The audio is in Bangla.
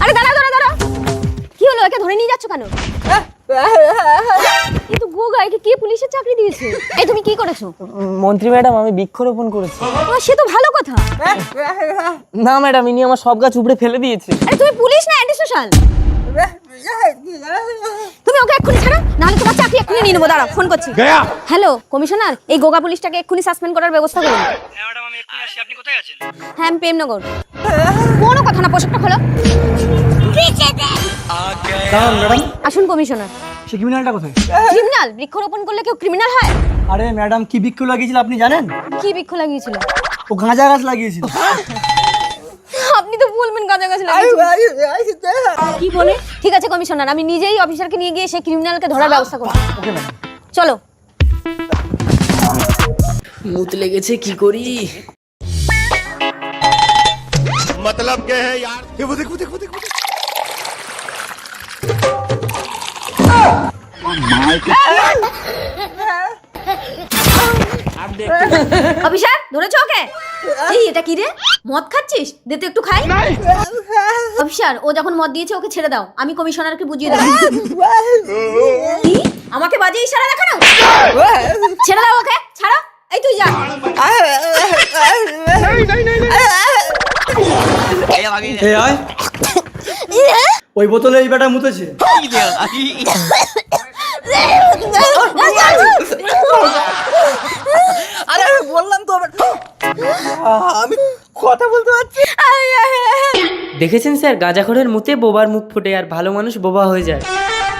আরে দাঁড়া দাঁড়া দাঁড়া, কি হলো? একে ধরে নিয়ে যাচ্ছ কেন? কিন্তু গোগা, একে কে পুলিশের চাকরি দিয়েছে? এই তুমি কি করেছো? মন্ত্রী ম্যাডাম, আমি বৃক্ষরোপণ করেছি। সে তো ভালো কথা। না ম্যাডাম, ইনি আমার সব গাছ উপড়ে ফেলে দিয়েছে। আরে তুমি পুলিশ না অ্যান্টি সোশ্যাল? তুমি ওকে এক্ষুনি ছাড়ো, নাহলে তোমার চাকরি এক্ষুনি নিয়ে নেবো। দাঁড়াও, ফোন করছি। হ্যালো কমিশনার, এই গোগা পুলিশটাকে এক্ষুনি সাসপেন্ড করার ব্যবস্থা করুন। হ্যাঁ ম্যাডাম, আমি এক্ষুনি আসি। আপনি কোথায় আছেন? হ্যাঁ, আমি প্রেমনগর। কোনো কথা না, পোশাকটা খোলো। দাঁড়ান ম্যাডাম, আসুন কমিশনার। সে ক্রিমিনালটা কোথায়? ক্রিমিনাল? বৃক্ষরোপণ করলে কেউ ক্রিমিনাল হয়? আরে ম্যাডাম, কি বৃক্ষ লাগিয়েছিল আপনি জানেন? কি বৃক্ষ লাগিয়েছিল? ও গাঁজা গাছ লাগিয়েছিল। আপনি তো বলবেন গাঁজা গাছ লাগিয়েছিল। কি বলে? ঠিক আছে কমিশনার, আমি নিজেই অফিসারকে নিয়ে গিয়ে সেই ক্রিমিনালকে ধরার ব্যবস্থা করব। Okay madam. চলো। মুত লেগেছে, কি করি? मतलब क्या है यार? ये वो देखो देखो देखो অফিসার ধরেছো ওকে? এই এটা কি রে? মদ খাচ্ছিস? দে তো একটু খাই। অফিসার, ও যখন মদ দিয়েছে ওকে ছেড়ে দাও, আমি কমিশনারকে বুঝিয়ে দেবো। কি? আমাকে বাজে ইশারা দেখানো? ছেড়ে দাও ওকে, ছাড়ো। এই তুই যা। এই আয়, ওই বোতলে এই বেটা মুতেছে। আরে আমি বললাম তো, আমি কথা বলতে পারছি। দেখেছেন স্যার, গাঁজাখোরের মুতে বোবার মুখ ফোটে আর ভালো মানুষ বোবা হয়ে যায়।